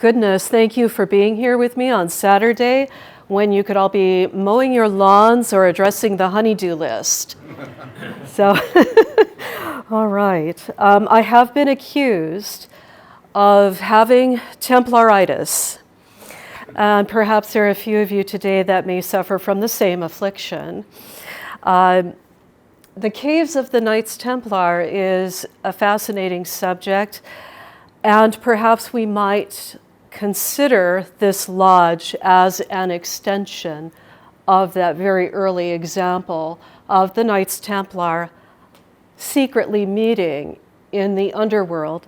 goodness, thank you for being here with me on Saturday when you could all be mowing your lawns or addressing the honeydew list. So, all right. I have been accused of having Templaritis. And perhaps there are a few of you today that may suffer from the same affliction. The caves of the Knights Templar is a fascinating subject, and perhaps we might consider this lodge as an extension of that very early example of the Knights Templar secretly meeting in the underworld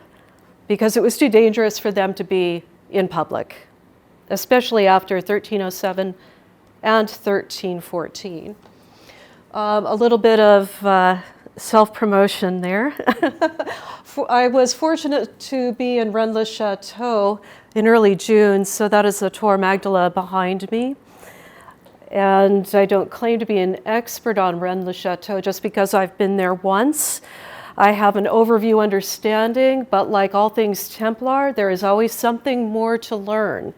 because it was too dangerous for them to be in public, especially after 1307 and 1314. A little bit of self-promotion there. I was fortunate to be in Rennes-le-Chateau in early June, so that is the Tor Magdala behind me. And I don't claim to be an expert on Rennes-le-Chateau just because I've been there once. I have an overview understanding, but like all things Templar, there is always something more to learn,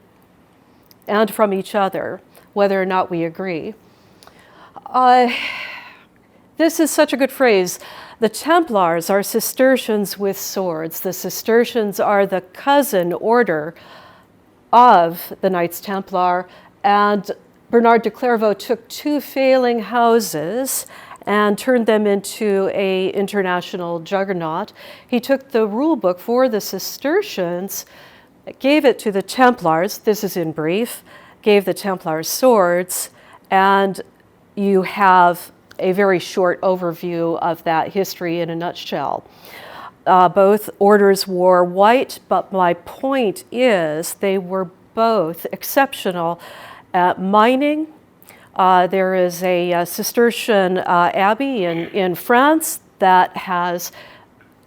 and from each other, whether or not we agree. This is such a good phrase. The Templars are Cistercians with swords. The Cistercians are the cousin order of the Knights Templar, and Bernard de Clairvaux took two failing houses and turned them into an international juggernaut. He took the rule book for the Cistercians, gave it to the Templars, this is in brief, gave the Templars swords, and you have a very short overview of that history in a nutshell. Both orders wore white, but my point is they were both exceptional at mining. There is a Cistercian abbey in France that has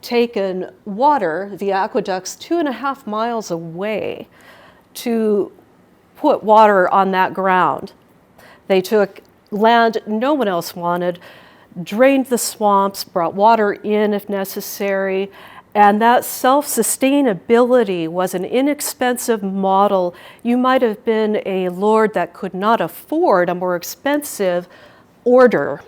taken water, the aqueducts, 2.5 miles away to put water on that ground. They took land no one else wanted, drained the swamps, brought water in if necessary, and that self-sustainability was an inexpensive model. You might have been a lord that could not afford a more expensive order,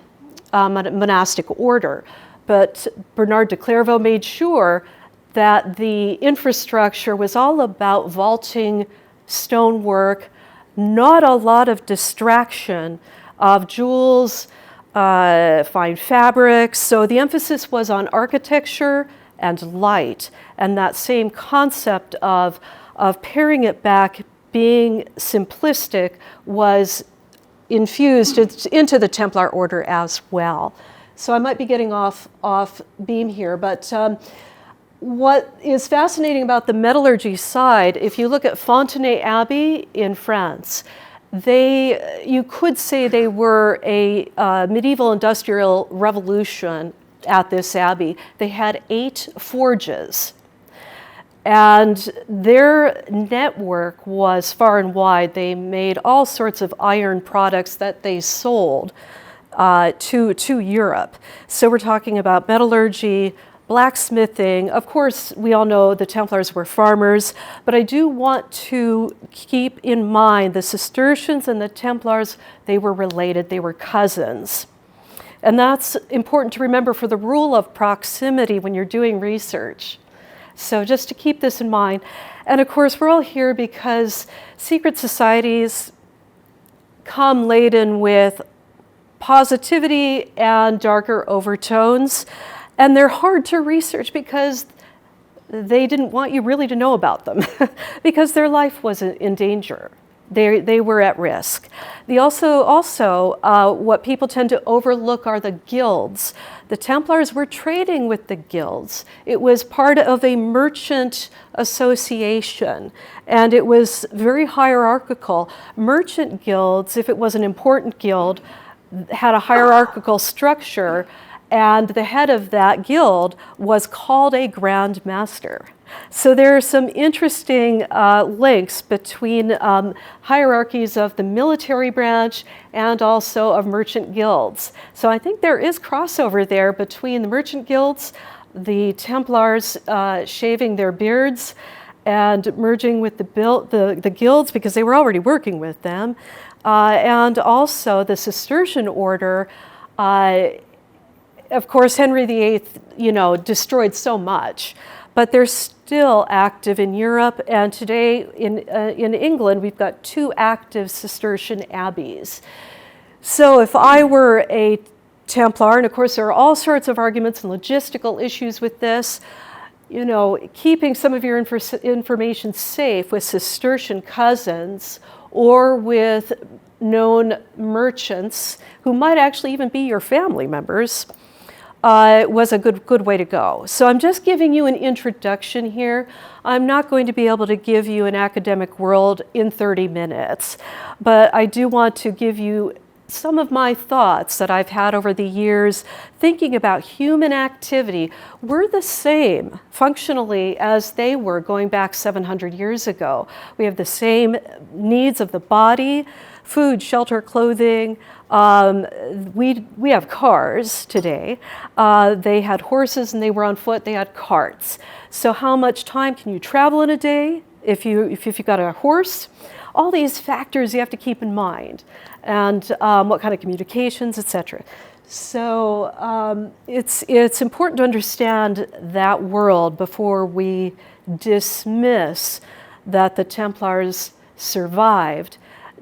monastic order, but Bernard de Clairvaux made sure that the infrastructure was all about vaulting stonework, not a lot of distraction of jewels, fine fabrics. So the emphasis was on architecture and light, and that same concept of paring it back, being simplistic, was infused into the Templar order as well. So I might be getting off beam here, but what is fascinating about the metallurgy side, if you look at Fontenay Abbey in France, you could say they were a medieval industrial revolution at this abbey. They had 8 forges, and their network was far and wide. They made all sorts of iron products that they sold to Europe. So we're talking about metallurgy, blacksmithing. Of course, we all know the Templars were farmers, but I do want to keep in mind the Cistercians and the Templars, they were related, they were cousins. And that's important to remember for the rule of proximity when you're doing research. So just to keep this in mind. And of course, we're all here because secret societies come laden with positivity and darker overtones. And they're hard to research because they didn't want you really to know about them because their life was in danger. They were at risk. Also, what people tend to overlook are the guilds. The Templars were trading with the guilds. It was part of a merchant association, and it was very hierarchical. Merchant guilds, if it was an important guild, had a hierarchical structure, and the head of that guild was called a Grand Master. So there are some interesting links between hierarchies of the military branch and also of merchant guilds. So I think there is crossover there between the merchant guilds, the Templars shaving their beards, and merging with the guilds because they were already working with them, and also the Cistercian order. Of course, Henry VIII, destroyed so much, but they're still active in Europe. And today in England, we've got 2 active Cistercian abbeys. So if I were a Templar, and of course there are all sorts of arguments and logistical issues with this, keeping some of your information safe with Cistercian cousins or with known merchants who might actually even be your family members was a good way to go. So I'm just giving you an introduction here. I'm not going to be able to give you an academic world in 30 minutes, but I do want to give you some of my thoughts that I've had over the years thinking about human activity. We're the same functionally as they were going back 700 years ago. We have the same needs of the body, food, shelter, clothing. We have cars today. They had horses and they were on foot. They had carts. So how much time can you travel in a day if you've got a horse? All these factors you have to keep in mind, and what kind of communications, etc. So it's important to understand that world before we dismiss that the Templars survived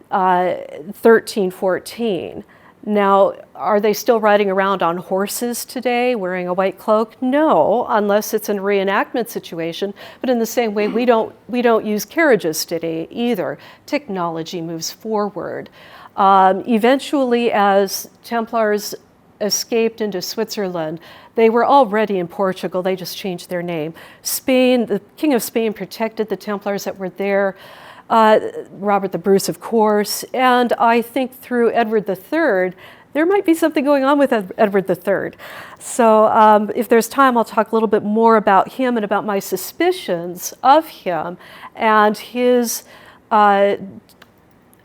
1314. Now, are they still riding around on horses today, wearing a white cloak? No, unless it's a reenactment situation. But in the same way, we don't use carriages today either. Technology moves forward. Eventually, as Templars escaped into Switzerland, they were already in Portugal. They just changed their name. Spain, the King of Spain protected the Templars that were there. Robert the Bruce, of course, and I think through Edward III, there might be something going on with Edward III. So if there's time, I'll talk a little bit more about him and about my suspicions of him and his,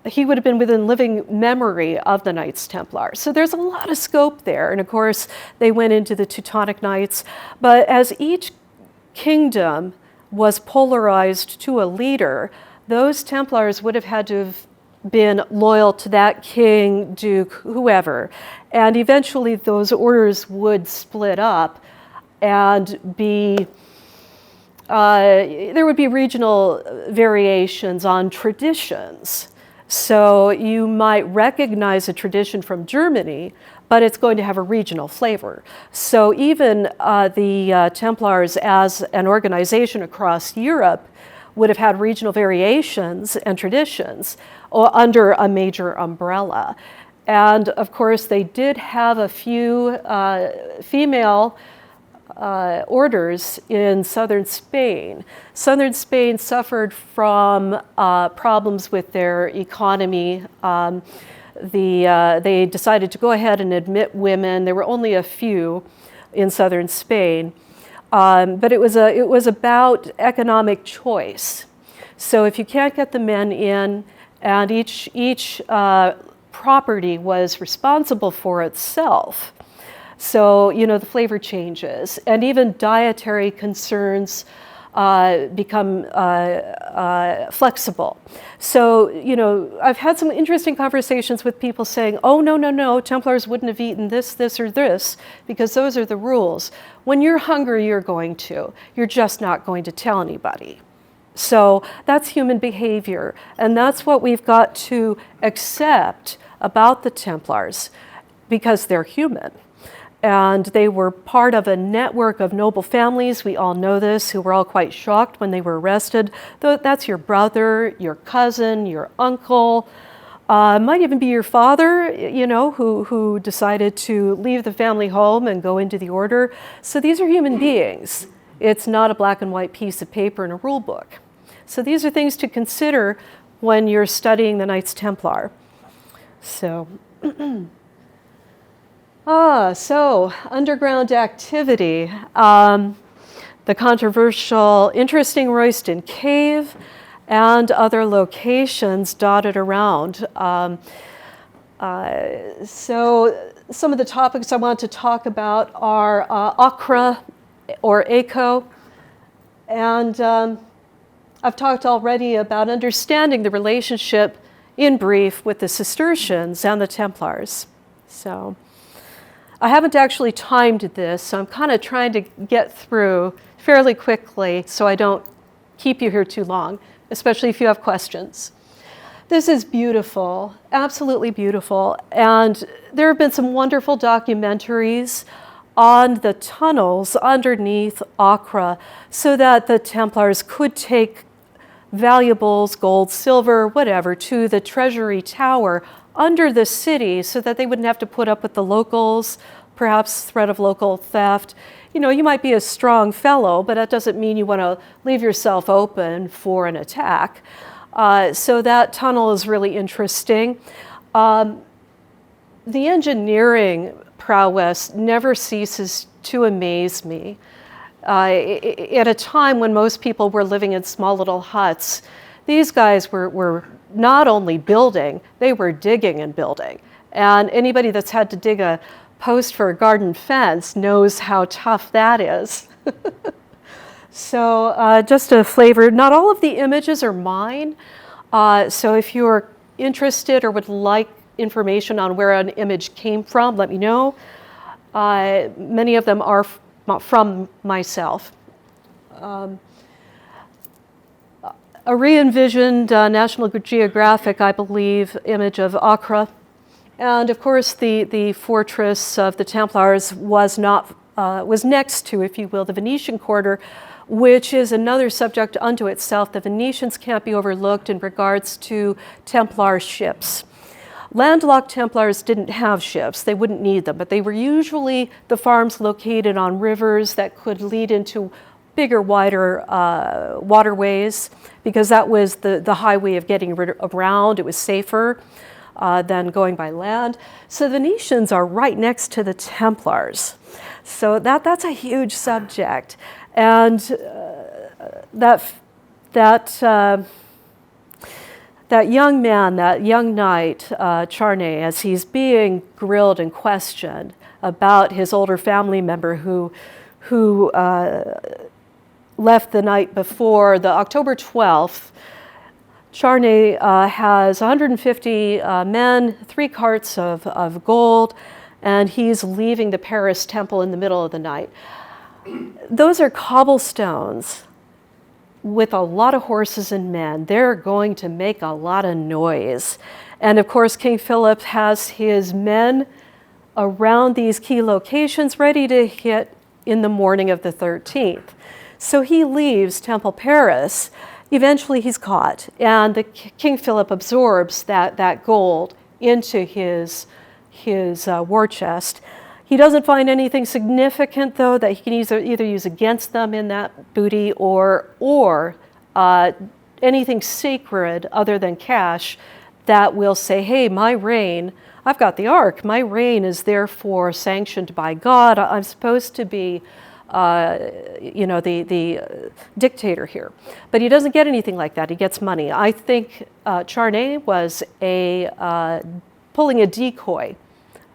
he would have been within living memory of the Knights Templar. So there's a lot of scope there, and of course, they went into the Teutonic Knights, but as each kingdom was polarized to a leader, those Templars would have had to have been loyal to that king, duke, whoever. And eventually those orders would split up and be, there would be regional variations on traditions. So you might recognize a tradition from Germany, but it's going to have a regional flavor. So even the Templars as an organization across Europe would have had regional variations and traditions under a major umbrella. And of course, they did have a few female orders in southern Spain. Southern Spain suffered from problems with their economy. They decided to go ahead and admit women. There were only a few in southern Spain. But it was about economic choice. So if you can't get the men in, and each property was responsible for itself, so the flavor changes, and even dietary concerns become flexible. So I've had some interesting conversations with people saying, "Oh no, Templars wouldn't have eaten this, or this, because those are the rules." When you're hungry, you're going to. You're just not going to tell anybody. So that's human behavior, and that's what we've got to accept about the Templars, because they're human. And they were part of a network of noble families, we all know this, who were all quite shocked when they were arrested. That's your brother, your cousin, your uncle, might even be your father, who decided to leave the family home and go into the order. So these are human beings. It's not a black and white piece of paper in a rule book. So these are things to consider when you're studying the Knights Templar. So, so underground activity. The controversial, interesting Royston Cave and other locations dotted around. So some of the topics I want to talk about are Acre or Echo, and I've talked already about understanding the relationship in brief with the Cistercians and the Templars. So I haven't actually timed this, so I'm kind of trying to get through fairly quickly so I don't keep you here too long, especially if you have questions. This is beautiful, absolutely beautiful, and there have been some wonderful documentaries on the tunnels underneath Acre so that the Templars could take valuables, gold, silver, whatever, to the treasury tower under the city so that they wouldn't have to put up with the locals, perhaps threat of local theft. You know, you might be a strong fellow, but that doesn't mean you want to leave yourself open for an attack. So that tunnel is really interesting. The engineering prowess never ceases to amaze me. At a time when most people were living in small little huts, these guys were not only building, they were digging and building. And anybody that's had to dig a post for a garden fence knows how tough that is. So just a flavor, not all of the images are mine. So if you're interested or would like information on where an image came from, let me know. Many of them are from myself. A re-envisioned National Geographic, I believe, image of Acre. And of course, the fortress of the Templars was next to, if you will, the Venetian quarter, which is another subject unto itself. The Venetians can't be overlooked in regards to Templar ships. Landlocked Templars didn't have ships, they wouldn't need them, but they were usually the farms located on rivers that could lead into bigger, wider waterways, because that was the highway of getting around. It was safer than going by land. So the Venetians are right next to the Templars. So that's a huge subject. And that young man, that young knight, Charnay, as he's being grilled and questioned about his older family member who left the night before, the October 12th, Charnay has 150 men, 3 carts of gold, and he's leaving the Paris temple in the middle of the night. Those are cobblestones with a lot of horses and men. They're going to make a lot of noise. And of course, King Philip has his men around these key locations ready to hit in the morning of the 13th. So he leaves Temple Paris. Eventually he's caught, and the King Philip absorbs that gold into his war chest. He doesn't find anything significant, though, that he can either use against them in that booty or anything sacred other than cash that will say, hey, my reign, I've got the ark, my reign is therefore sanctioned by God. I'm supposed to be the dictator here. But he doesn't get anything like that. He gets money. I think Charnay was pulling a decoy.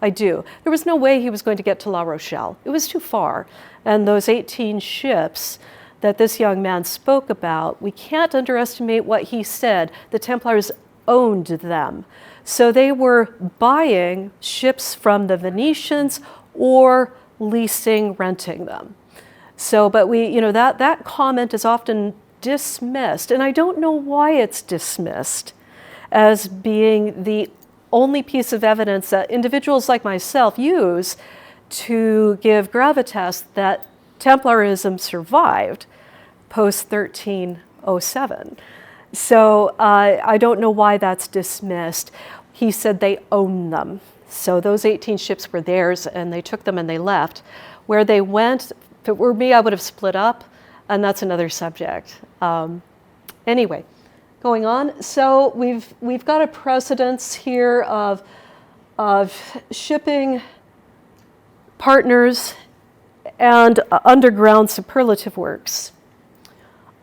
I do. There was no way he was going to get to La Rochelle. It was too far. And those 18 ships that this young man spoke about, we can't underestimate what he said. The Templars owned them. So they were buying ships from the Venetians or leasing, renting them. So, but that comment is often dismissed, and I don't know why it's dismissed as being the only piece of evidence that individuals like myself use to give gravitas that Templarism survived post-1307. So I don't know why that's dismissed. He said they own them. So those 18 ships were theirs, and they took them and they left. Where they went, if it were me, I would have split up, and that's another subject. Anyway, going on. So we've got a precedence here of shipping partners and underground superlative works.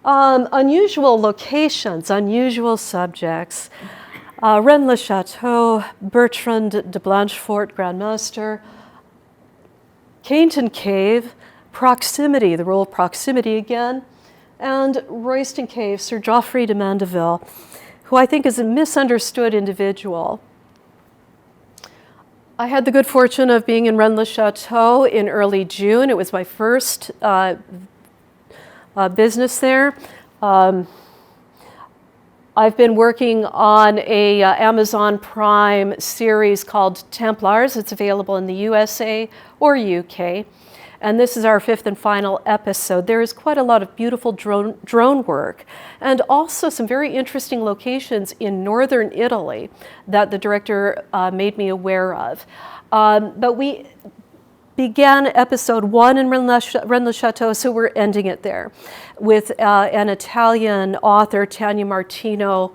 Unusual locations, unusual subjects. Rennes-le-Chateau, Bertrand de Blanchefort, Grand Master. Caynton Cave, proximity, the role of proximity again. and Royston Cave, Sir Geoffrey de Mandeville, who I think is a misunderstood individual. I had the good fortune of being in Rennes-le-Chateau in early June. It was my first business there. I've been working on a Amazon Prime series called Templars. It's available in the USA or UK. And this is our 5th and final episode. There is quite a lot of beautiful drone work and also some very interesting locations in northern Italy that the director made me aware of. But we began episode 1 in Rennes-le-Chateau, so we're ending it there with an Italian author, Tania Martino,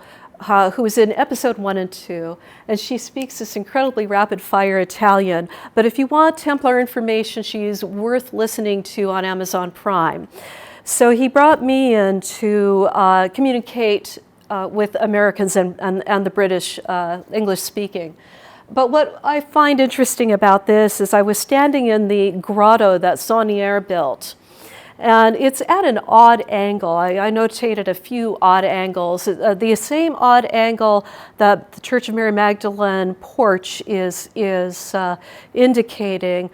who is in episode 1 and 2, and she speaks this incredibly rapid-fire Italian. But if you want Templar information, she's worth listening to on Amazon Prime. So he brought me in to communicate with Americans and the British English-speaking. But what I find interesting about this is I was standing in the grotto that Saunière built. And it's at an odd angle. I notated a few odd angles. The same odd angle that the Church of Mary Magdalene porch is indicating,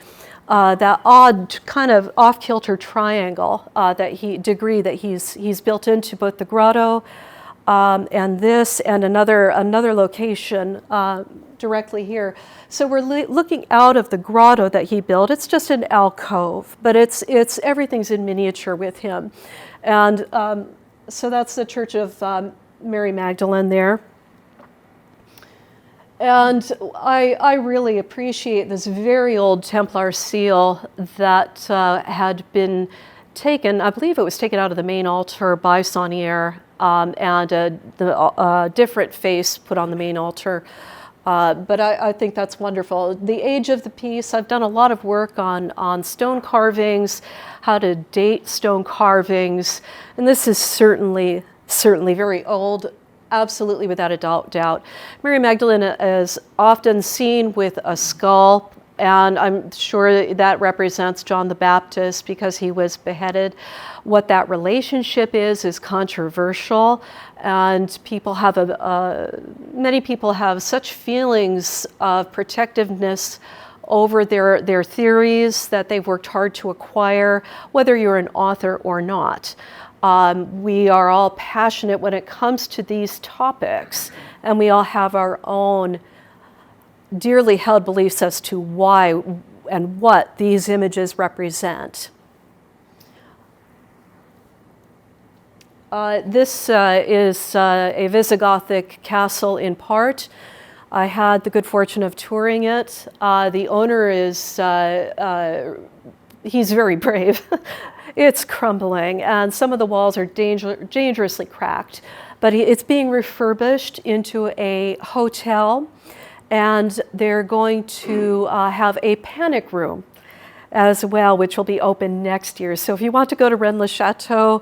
that odd kind of off-kilter triangle degree that he's built into both the grotto and this and another location directly here. So we're looking out of the grotto that he built. It's just an alcove, but it's everything's in miniature with him. And so that's the Church of Mary Magdalene there. And I really appreciate this very old Templar seal that had been taken, I believe it was taken out of the main altar by Saunière, and the different face put on the main altar. But I think that's wonderful. The age of the piece, I've done a lot of work on stone carvings, how to date stone carvings, and this is certainly very old, absolutely without a doubt. Mary Magdalene is often seen with a skull, and I'm sure that represents John the Baptist because he was beheaded. What that relationship is controversial, and people have many people have such feelings of protectiveness over their theories that they've worked hard to acquire, whether you're an author or not. We are all passionate when it comes to these topics, and we all have our own dearly held beliefs as to why and what these images represent. This is a Visigothic castle in part. I had the good fortune of touring it. The owner is, he's very brave. It's crumbling, and some of the walls are dangerously cracked. But it's being refurbished into a hotel, and they're going to have a panic room as well, which will be open next year. So if you want to go to Rennes-le-Chateau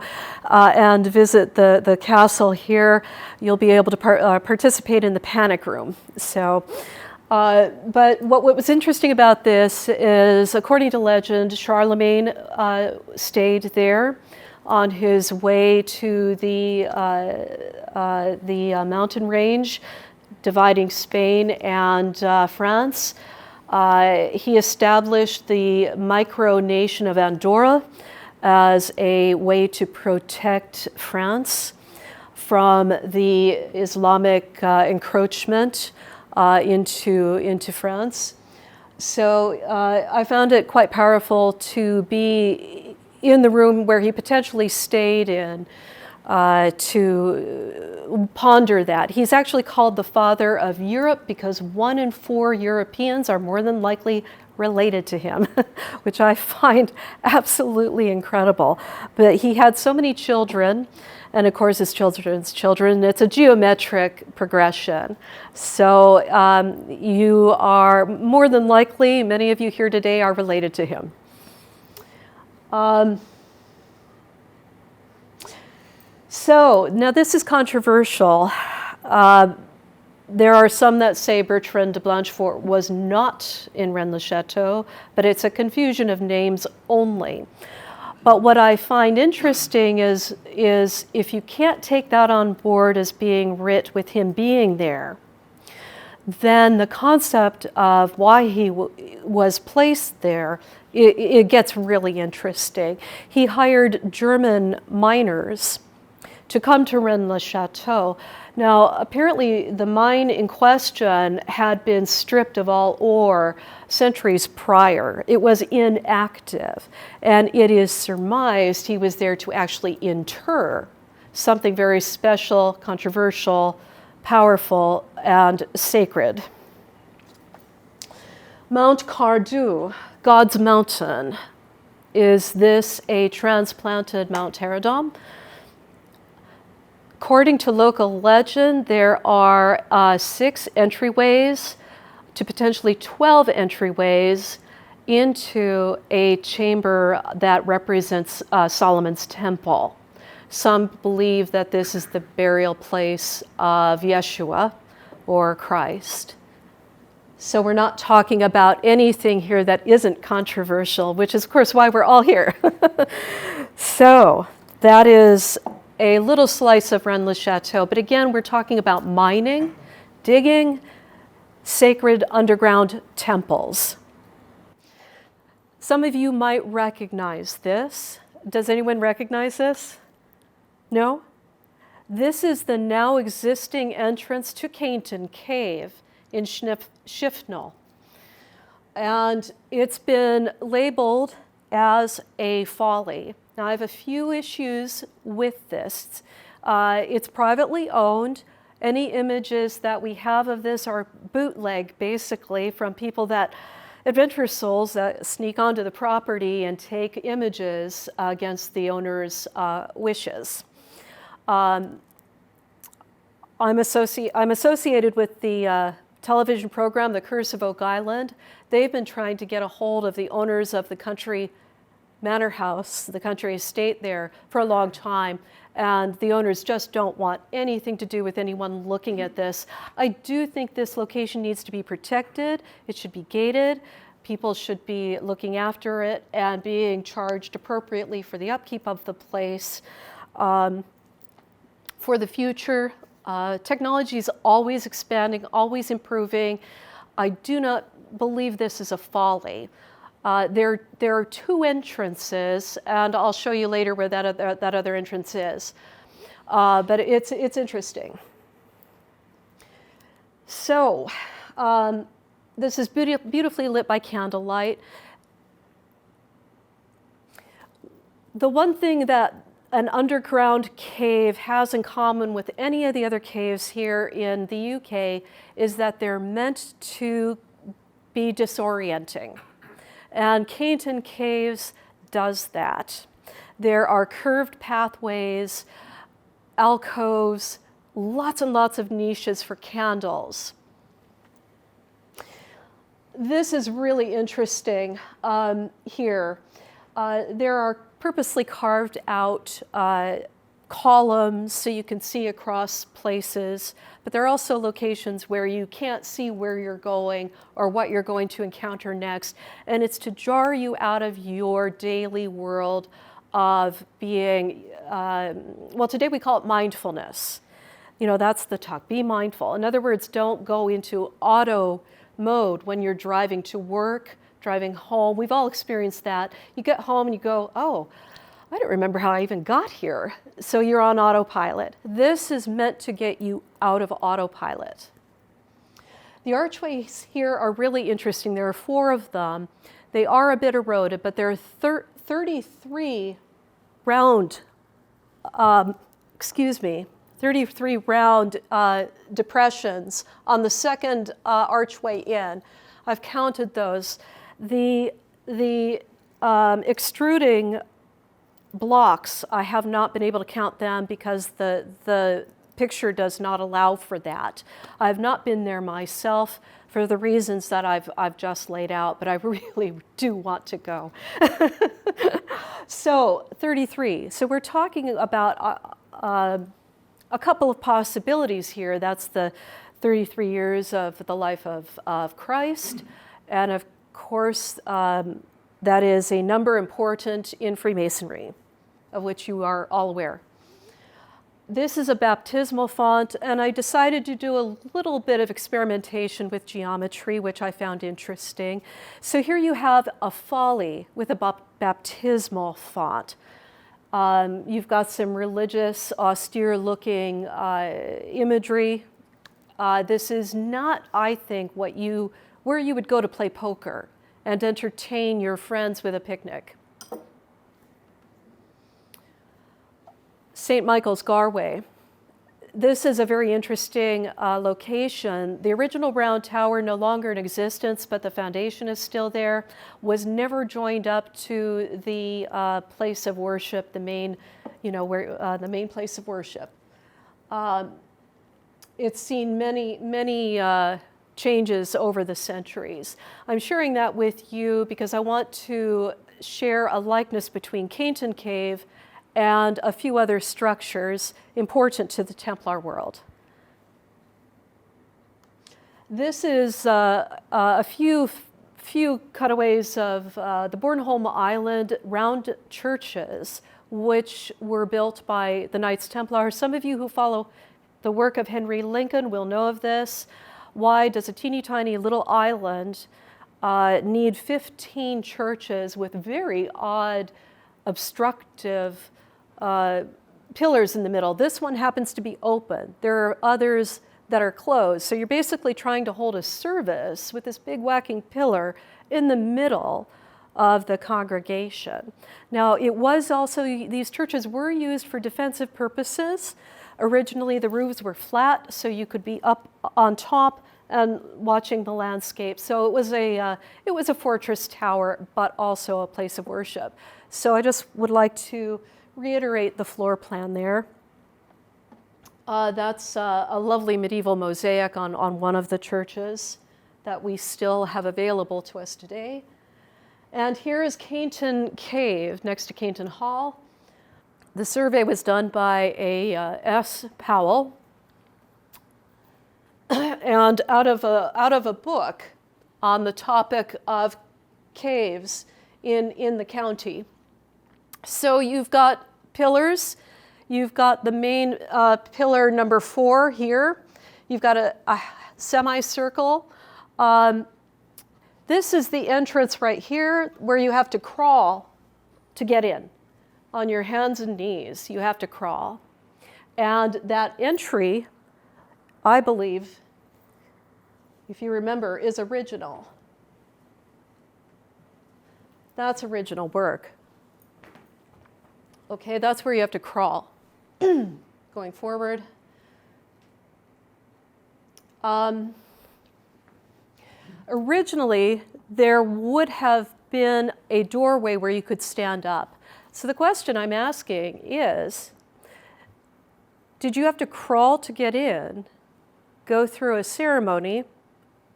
and visit the castle here, you'll be able to participate in the panic room. So, but what was interesting about this is, according to legend, Charlemagne stayed there on his way to the mountain range dividing Spain and France. He established the micronation of Andorra as a way to protect France from the Islamic encroachment into France. So I found it quite powerful to be in the room where he potentially stayed in, to ponder that. He's actually called the father of Europe because 1 in 4 Europeans are more than likely related to him, which I find absolutely incredible. But he had so many children, and of course his children's children. It's a geometric progression. So you are more than likely, many of you here today are related to him. So now this is controversial. There are some that say Bertrand de Blanchefort was not in Rennes-le-Chateau, but it's a confusion of names only. But what I find interesting is if you can't take that on board as being writ with him being there, then the concept of why he was placed there, it gets really interesting. He hired German miners to come to Rennes-le-Chateau. Now, apparently the mine in question had been stripped of all ore centuries prior. It was inactive, and it is surmised he was there to actually inter something very special, controversial, powerful, and sacred. Mount Cardu, God's mountain. Is this a transplanted Mount Teredom? According to local legend, there are 6 entryways to potentially 12 entryways into a chamber that represents Solomon's temple. Some believe that this is the burial place of Yeshua or Christ. So we're not talking about anything here that isn't controversial, which is, of course, why we're all here. So that is a little slice of Rennes-le-Chateau. But again, we're talking about mining, digging, sacred underground temples. Some of you might recognize this. Does anyone recognize this? No? This is the now existing entrance to Caynton Cave in Shifnal. And it's been labeled as a folly. Now, I have a few issues with this. It's privately owned. Any images that we have of this are bootleg, basically, from people that, adventurous souls that sneak onto the property and take images against the owner's wishes. I'm associated with the television program, The Curse of Oak Island. They've been trying to get a hold of the owners of the country manor house, the country estate there, for a long time. And the owners just don't want anything to do with anyone looking at this. I do think this location needs to be protected. It should be gated. People should be looking after it and being charged appropriately for the upkeep of the place. For the future, technology is always expanding, always improving. I do not believe this is a folly. There are 2 entrances, and I'll show you later where that other entrance is. But it's interesting. So this is beautifully lit by candlelight. The one thing that an underground cave has in common with any of the other caves here in the UK is that they're meant to be disorienting. And Caynton Caves does that. There are curved pathways, alcoves, lots and lots of niches for candles. This is really interesting here. There are purposely carved out columns so you can see across places, but there are also locations where you can't see where you're going or what you're going to encounter next, and it's to jar you out of your daily world of being, well, today we call it mindfulness. You know, that's the talk, be mindful. In other words, don't go into auto mode when you're driving to work, driving home. We've all experienced that. You get home and you go, oh, I don't remember how I even got here. So you're on autopilot. This is meant to get you out of autopilot. The archways here are really interesting. There are 4 of them. They are a bit eroded, but there are 33 round, 33 round depressions on the second archway in. I've counted those. The extruding blocks, I have not been able to count them because the picture does not allow for that. I've not been there myself for the reasons that I've just laid out, but I really do want to go. So 33. So we're talking about a couple of possibilities here. That's the 33 years of the life of Christ, and of course That is a number important in Freemasonry, of which you are all aware. This is a baptismal font, and I decided to do a little bit of experimentation with geometry, which I found interesting. So here you have a folly with a baptismal font. You've got some religious, austere-looking imagery. This is not, I think, where you would go to play poker and entertain your friends with a picnic. St. Michael's, Galway. This is a very interesting location. The original round tower, no longer in existence, but the foundation is still there, was never joined up to the place of worship, the main place of worship. It's seen many changes over the centuries. I'm sharing that with you because I want to share a likeness between Caynton Cave and a few other structures important to the Templar world. This is a few cutaways of the Bornholm Island round churches, which were built by the Knights Templar. Some of you who follow the work of Henry Lincoln will know of this. Why does a teeny tiny little island need 15 churches with very odd, obstructive pillars in the middle? This one happens to be open. There are others that are closed. So you're basically trying to hold a service with this big whacking pillar in the middle of the congregation. Now, it was also, these churches were used for defensive purposes. Originally, the roofs were flat, so you could be up on top and watching the landscape. So it was a fortress tower, but also a place of worship. So I just would like to reiterate the floor plan there. That's a lovely medieval mosaic on one of the churches that we still have available to us today. And here is Caynton Cave next to Caynton Hall. The survey was done by a S. Powell, and out of a book on the topic of caves in the county. So you've got pillars. You've got the main pillar number 4 here. You've got a semicircle. This is the entrance right here where you have to crawl to get in. On your hands and knees, you have to crawl. And that entry, I believe, if you remember, is original. That's original work. Okay, that's where you have to crawl. Going forward. Originally, there would have been a doorway where you could stand up. So the question I'm asking is, did you have to crawl to get in, go through a ceremony,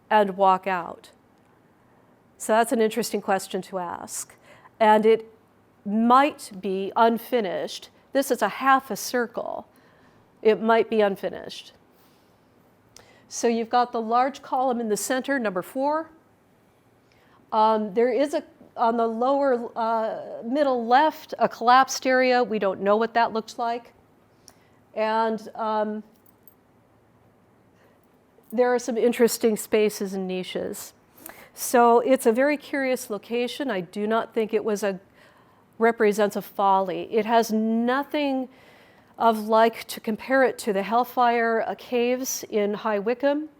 and walk out? So that's an interesting question to ask. And it might be unfinished. This is a half a circle. It might be unfinished. So you've got the large column in the center, number 4. There is on the lower middle left, a collapsed area. We don't know what that looked like. And there are some interesting spaces and niches. So it's a very curious location. I do not think it represents a folly. It has nothing of like to compare it to the Hellfire Caves in High Wycombe,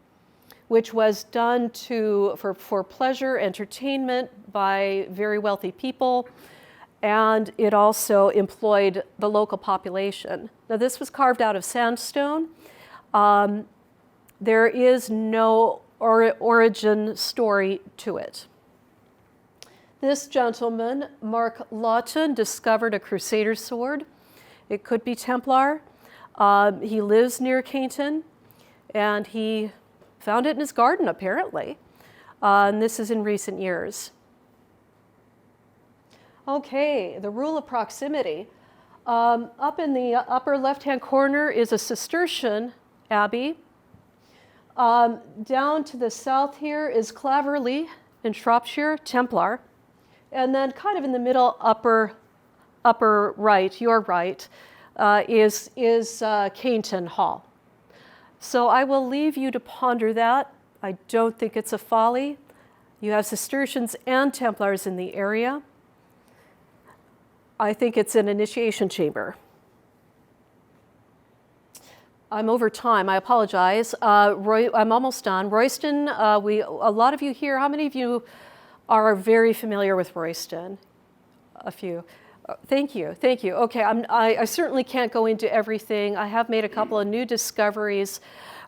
which was done for pleasure, entertainment by very wealthy people, and it also employed the local population. Now, this was carved out of sandstone. There is no origin story to it. This gentleman, Mark Lawton, discovered a Crusader sword. It could be Templar. He lives near Caynton, and he found it in his garden, apparently. And this is in recent years. Okay, the rule of proximity. Up in the upper left-hand corner is a Cistercian abbey. Down to the south here is Claverley in Shropshire, Templar. And then kind of in the middle, upper right, your right, is Caynton Hall. So I will leave you to ponder that. I don't think it's a folly. You have Cistercians and Templars in the area. I think it's an initiation chamber. I'm over time, I apologize. I'm almost done. Royston, a lot of you here, how many of you are very familiar with Royston? A few. Thank you. Okay, I certainly can't go into everything. I have made a couple of new discoveries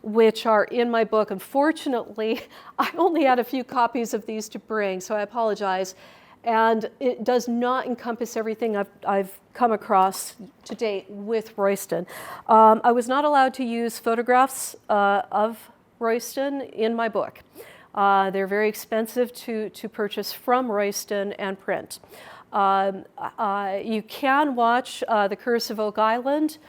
which are in my book. Unfortunately, I only had a few copies of these to bring, so I apologize. And it does not encompass everything I've come across to date with Royston. I was not allowed to use photographs of Royston in my book. They're very expensive to purchase from Royston and print. You can watch The Curse of Oak Island.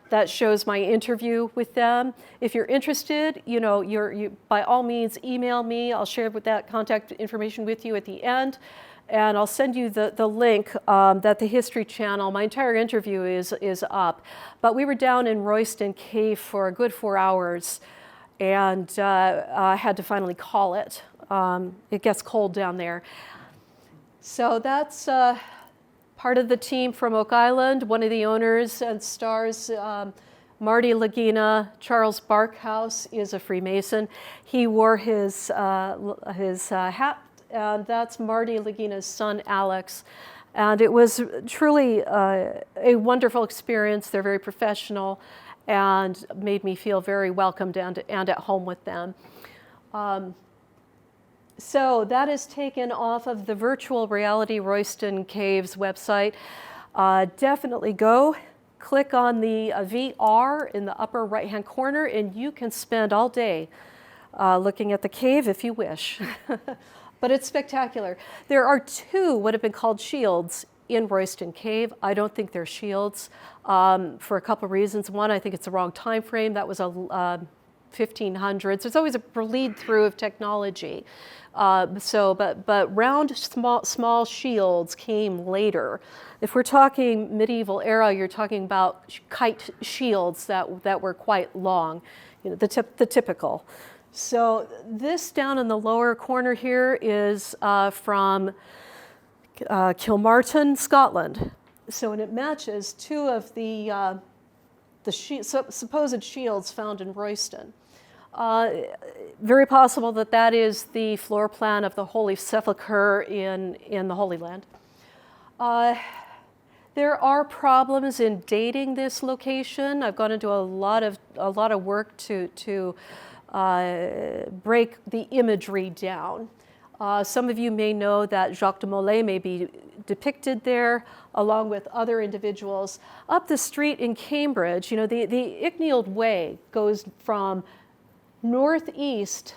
That shows my interview with them. If you're interested, you by all means email me. I'll share that contact information with you at the end, and I'll send you the link that the History Channel. My entire interview is up, but we were down in Royston Cave for a good 4 hours, and I had to finally call it. It gets cold down there, so that's. Part of the team from Oak Island, one of the owners and stars, Marty Lagina. Charles Barkhouse is a Freemason. He wore his hat, and that's Marty Lagina's son, Alex. And it was truly a wonderful experience. They're very professional and made me feel very welcomed and at home with them. So that is taken off of the Virtual Reality Royston Caves website. Definitely go, click on the VR in the upper right-hand corner, and you can spend all day looking at the cave if you wish. But it's spectacular. There are 2 what have been called shields in Royston Cave. I don't think they're shields for a couple of reasons. One, I think it's the wrong time frame. That was a 1500s. There's always a bleed through of technology. But round small shields came later. If we're talking medieval era, you're talking about kite shields that were quite long, the typical. So this down in the lower corner here is from Kilmartin, Scotland. So and it matches 2 of the supposed shields found in Royston. Very possible that is the floor plan of the Holy Sepulchre in the Holy Land. There are problems in dating this location. I've gone into a lot of work to break the imagery down. Some of you may know that Jacques de Molay may be depicted there, along with other individuals. Up the street in Cambridge, the Icknield Way goes from northeast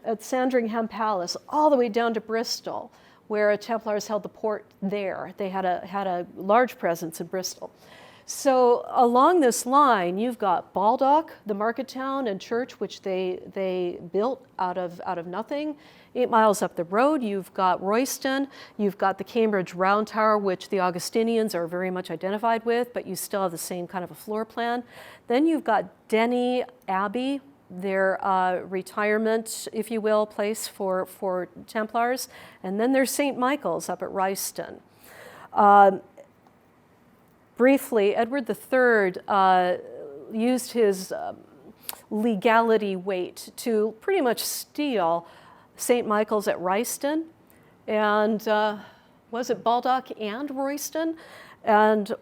at Sandringham Palace all the way down to Bristol, where Templars held the port there. They had a large presence in Bristol. So along this line, you've got Baldock, the market town and church, which they built out of nothing. 8 miles up the road, you've got Royston. You've got the Cambridge Round Tower, which the Augustinians are very much identified with, but you still have the same kind of a floor plan. Then you've got Denny Abbey, their retirement, if you will, place for Templars. And then there's St. Michael's up at Royston. Briefly, Edward III used his legality weight to pretty much steal St. Michael's at Royston, and was it Baldock and Royston? And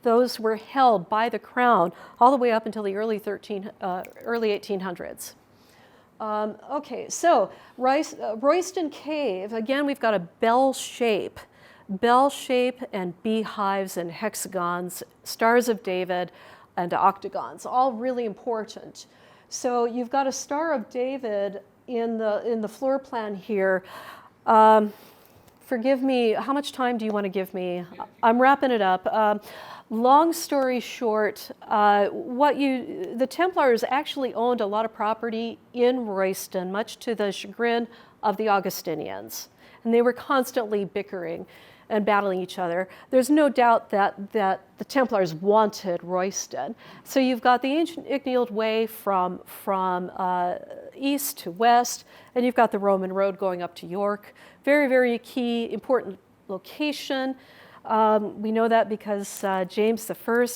those were held by the crown all the way up until the early 1800s. Okay, so Royston Cave, again, we've got a bell shape and beehives and hexagons, stars of David and octagons, all really important. So you've got a Star of David in the floor plan here. Forgive me, how much time do you want to give me? I'm wrapping it up. Long story short, the Templars actually owned a lot of property in Royston, much to the chagrin of the Augustinians. And they were constantly bickering and battling each other. There's no doubt that the Templars wanted Royston. So you've got the ancient Icknield Way from east to west, and you've got the Roman road going up to York. Very, very key, important location. We know that because James I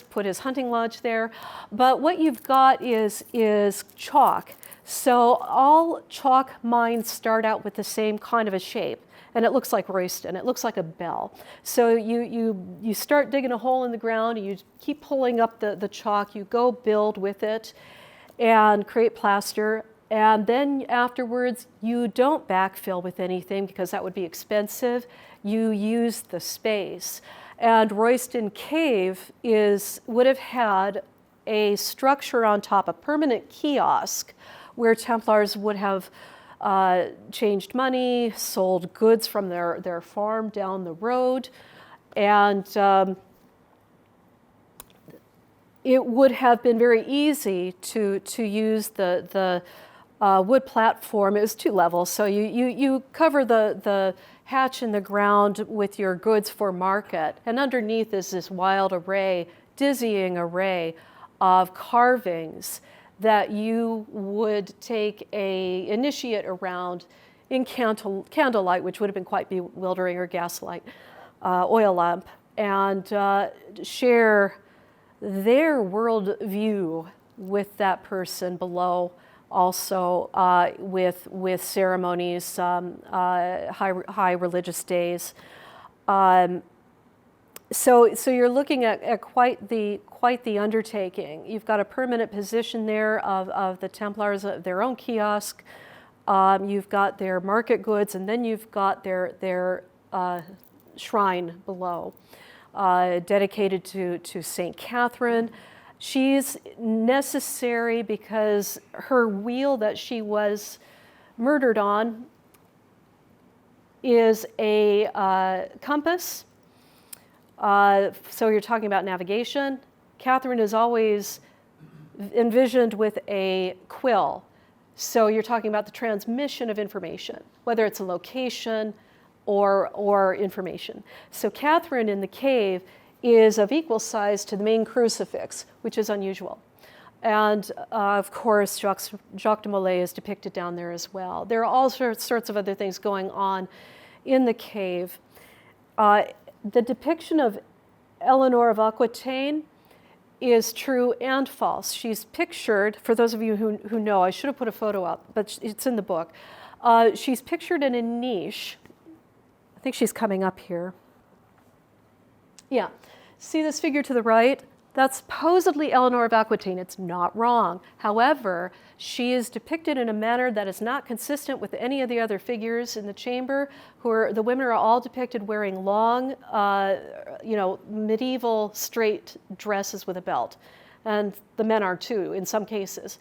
put his hunting lodge there. But what you've got is chalk. So all chalk mines start out with the same kind of a shape. And it looks like Royston. It looks like a bell. So you start digging a hole in the ground, you keep pulling up the chalk, you go build with it and create plaster. And then afterwards, you don't backfill with anything because that would be expensive. You use the space. And Royston Cave would have had a structure on top, a permanent kiosk, where Templars would have changed money, sold goods from their farm down the road, and it would have been very easy to use the wood platform. It was 2 levels, so you cover the hatch in the ground with your goods for market, and underneath is this wild array, dizzying array of carvings that you would take a initiate around in candlelight, which would have been quite bewildering, or gaslight, oil lamp, and share their world view with that person below, also with ceremonies, high religious days. So you're looking at quite the undertaking. You've got a permanent position there of the Templars, their own kiosk. You've got their market goods, and then you've got their shrine below, dedicated to St. Catherine. She's necessary because her wheel that she was murdered on is a compass. So you're talking about navigation. Catherine is always envisioned with a quill. So you're talking about the transmission of information, whether it's a location or information. So Catherine in the cave is of equal size to the main crucifix, which is unusual. And of course, Jacques de Molay is depicted down there as well. There are all sorts of other things going on in the cave. The depiction of Eleanor of Aquitaine is true and false. She's pictured, for those of you who know, I should have put a photo up, but it's in the book. She's pictured in a niche. I think she's coming up here. Yeah, see this figure to the right? That's supposedly Eleanor of Aquitaine. It's not wrong. However, she is depicted in a manner that is not consistent with any of the other figures in the chamber. The women are all depicted wearing long, medieval straight dresses with a belt, and the men are too in some cases.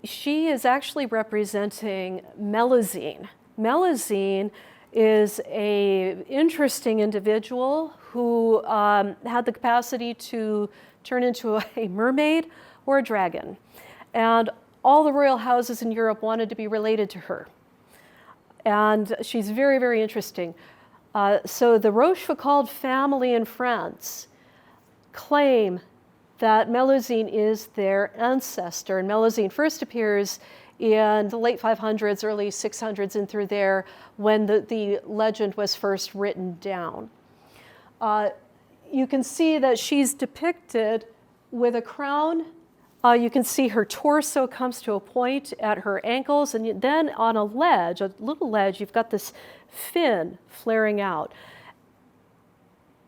She is actually representing Melusine. Melusine is an interesting individual who had the capacity to turn into a mermaid or a dragon. And all the royal houses in Europe wanted to be related to her. And she's very, very interesting. So the Rochefoucauld family in France claim that Melusine is their ancestor. And Melusine first appears in the late 500s, early 600s, and through there when the legend was first written down. You can see that she's depicted with a crown. You can see her torso comes to a point at her ankles, and then on a little ledge, you've got this fin flaring out.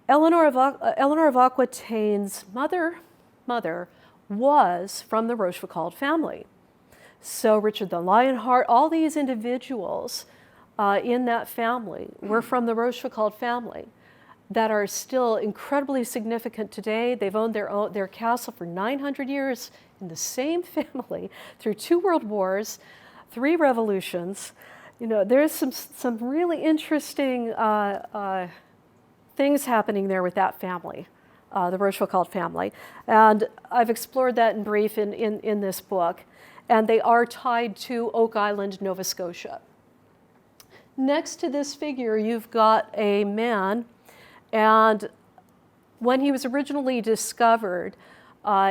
Eleanor of Aquitaine's mother was from the Rochefoucauld family. So Richard the Lionheart, all these individuals in that family were from the Rochefoucauld family that are still incredibly significant today. They've owned their castle for 900 years in the same family through 2 world wars, 3 revolutions. There's some really interesting things happening there with that family, the Rochefoucauld family. And I've explored that in brief in this book. And they are tied to Oak Island, Nova Scotia. Next to this figure, you've got a man, and when he was originally discovered,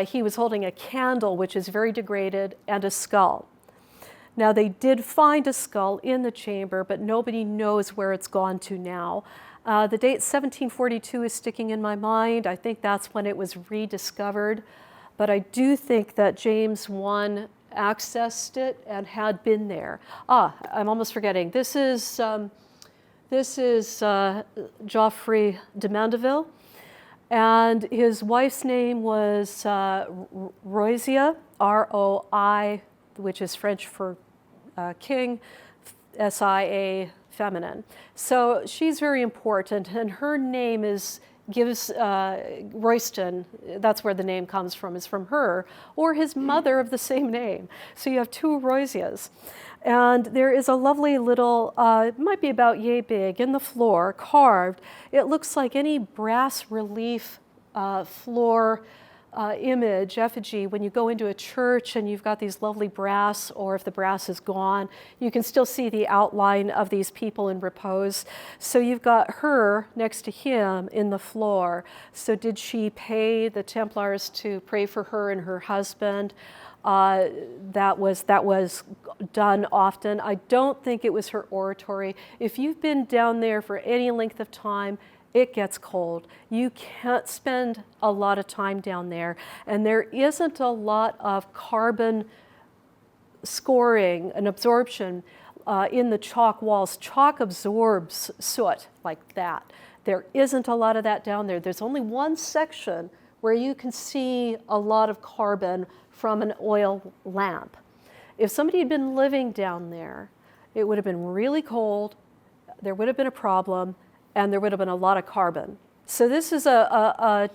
he was holding a candle, which is very degraded, and a skull. Now, they did find a skull in the chamber, but nobody knows where it's gone to now. The date 1742 is sticking in my mind. I think that's when it was rediscovered. But I do think that James I accessed it and had been there. I'm almost forgetting. This is Geoffrey de Mandeville, and his wife's name was Roisia, R-O-I, which is French for king, S-I-A, feminine. So she's very important, and her name gives Royston, that's where the name comes from, is from her, or his mother of the same name. So you have two Roysias. And there is a lovely little, it might be about yay big, in the floor, carved. It looks like any brass relief floor image, effigy, when you go into a church and you've got these lovely brass, or if the brass is gone, you can still see the outline of these people in repose. So you've got her next to him in the floor. So did she pay the Templars to pray for her and her husband? That was done often. I don't think it was her oratory. If you've been down there for any length of time, it gets cold. You can't spend a lot of time down there. And there isn't a lot of carbon scoring and absorption in the chalk walls. Chalk absorbs soot like that. There isn't a lot of that down there. There's only one section where you can see a lot of carbon from an oil lamp. If somebody had been living down there, it would have been really cold, there would have been a problem, and there would have been a lot of carbon. So this is a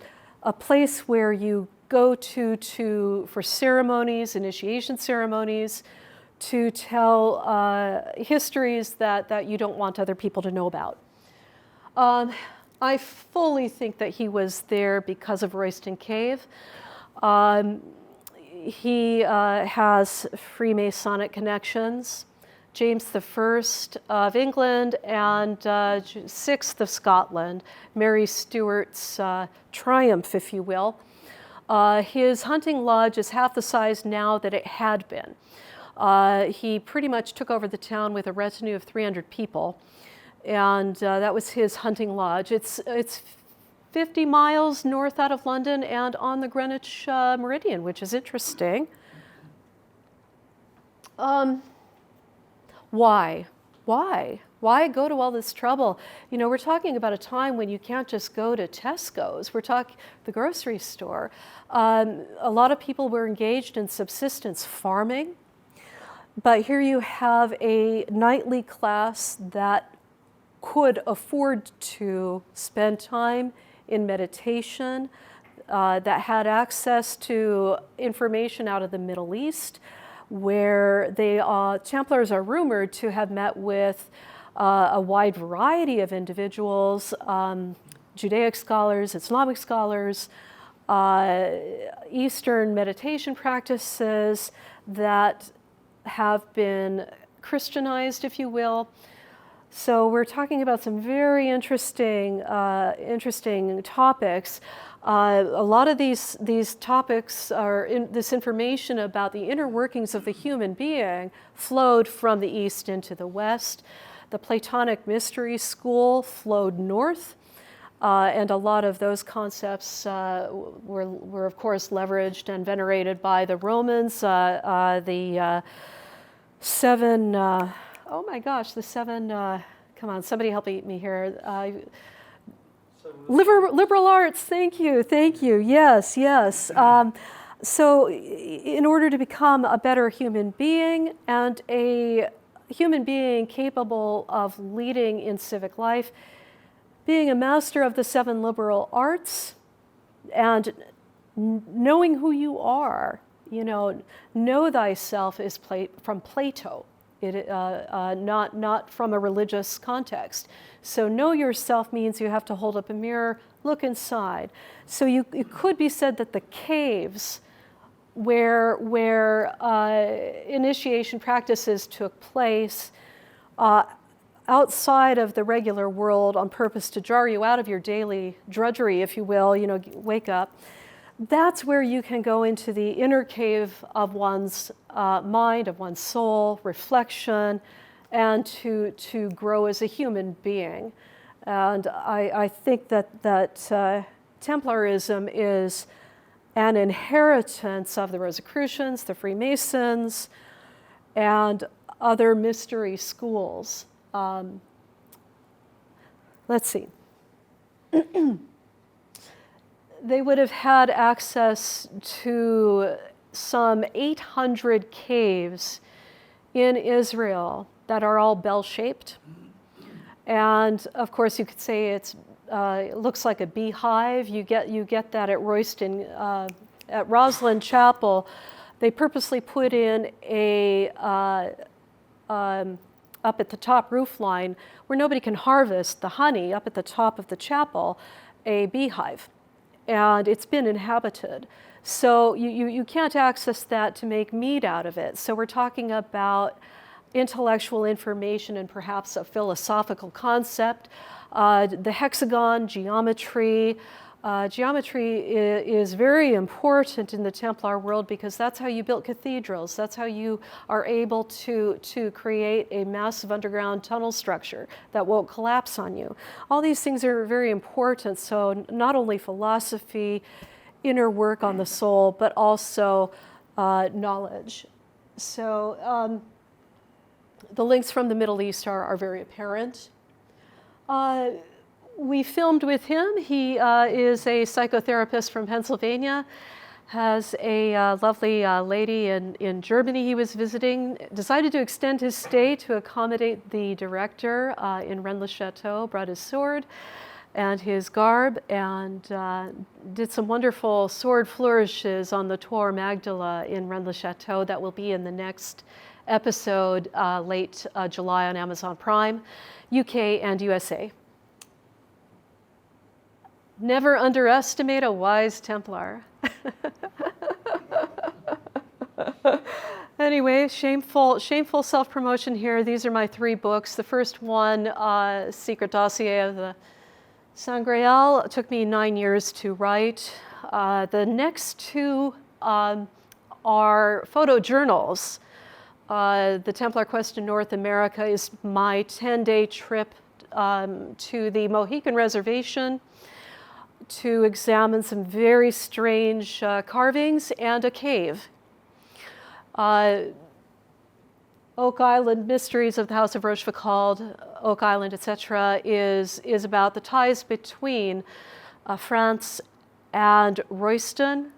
place where you go to for ceremonies, initiation ceremonies, to tell histories that you don't want other people to know about. I fully think that he was there because of Royston Cave. He has Freemasonic connections. James I of England and VI of Scotland, Mary Stuart's triumph, if you will. His hunting lodge is half the size now that it had been. He pretty much took over the town with a retinue of 300 people, and that was his hunting lodge. It's 50 miles north out of London and on the Greenwich Meridian, which is interesting. Why? Why go to all this trouble? You know, we're talking about a time when you can't just go to Tesco's. We're talking the grocery store. A lot of people were engaged in subsistence farming, but here you have a knightly class that could afford to spend time in meditation, that had access to information out of the Middle East, where Templars are rumored to have met with a wide variety of individuals, Judaic scholars, Islamic scholars, Eastern meditation practices that have been Christianized, if you will. So we're talking about some very interesting topics. A lot of these topics this information about the inner workings of the human being flowed from the East into the West. The Platonic Mystery School flowed north, and a lot of those concepts were of course leveraged and venerated by the Romans. The seven, come on, somebody help me here. Liberal arts, thank you, yes. So in order to become a better human being and a human being capable of leading in civic life, being a master of the 7 liberal arts and knowing who you are, know thyself is from Plato. Not from a religious context. So know yourself means you have to hold up a mirror, look inside. So it could be said that the caves where initiation practices took place outside of the regular world on purpose to jar you out of your daily drudgery, if you will, wake up. That's where you can go into the inner cave of one's mind, of one's soul, reflection, and to grow as a human being. And I think that Templarism is an inheritance of the Rosicrucians, the Freemasons, and other mystery schools. Let's see. They would have had access to some 800 caves in Israel that are all bell-shaped. And of course, you could say it looks like a beehive. You get that at Royston, at Rennes-le Chapel. They purposely put in up at the top roof line where nobody can harvest the honey, up at the top of the chapel, a beehive. And it's been inhabited. So you can't access that to make meat out of it. So we're talking about intellectual information and perhaps a philosophical concept. The hexagon, geometry. Geometry is very important in the Templar world because that's how you built cathedrals. That's how you are able to create a massive underground tunnel structure that won't collapse on you. All these things are very important. So not only philosophy, inner work on the soul, but also knowledge. So the links from the Middle East are very apparent. We filmed with him. He is a psychotherapist from Pennsylvania, has a lovely lady in Germany he was visiting, decided to extend his stay to accommodate the director in Rennes-le-Chateau, brought his sword and his garb, and did some wonderful sword flourishes on the Tour Magdala in Rennes-le-Chateau that will be in the next episode late July on Amazon Prime, UK and USA. Never underestimate a wise Templar. Anyway, shameful self-promotion here. These are my 3 books. The first one, Secret Dossier of the Sangreal, took me 9 years to write. The next 2 are photojournals. The Templar Quest in North America is my 10-day trip to the Mohican Reservation to examine some very strange carvings and a cave. Oak Island Mysteries of the House of Rochefoucauld, Oak Island, etc., is about the ties between France and Royston,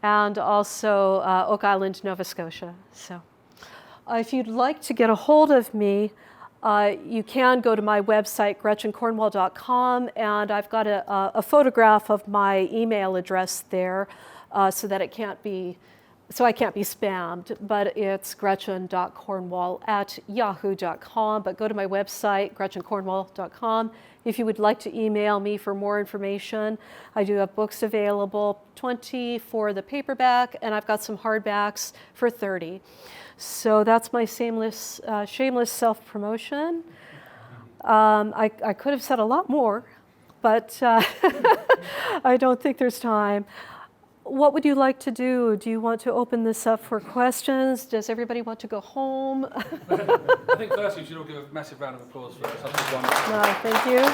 and also Oak Island, Nova Scotia. So, if you'd like to get a hold of me, you can go to my website, GretchenCornwall.com, and I've got a photograph of my email address there, so that I can't be spammed. But it's Gretchen.Cornwall@yahoo.com. But go to my website, GretchenCornwall.com. If you would like to email me for more information, I do have books available, 20 for the paperback, and I've got some hardbacks for 30. So that's my shameless self-promotion. I could have said a lot more, but I don't think there's time. What would you like to do? Do you want to open this up for questions? Does everybody want to go home? I think firstly we should all give a massive round of applause for it. Thank you.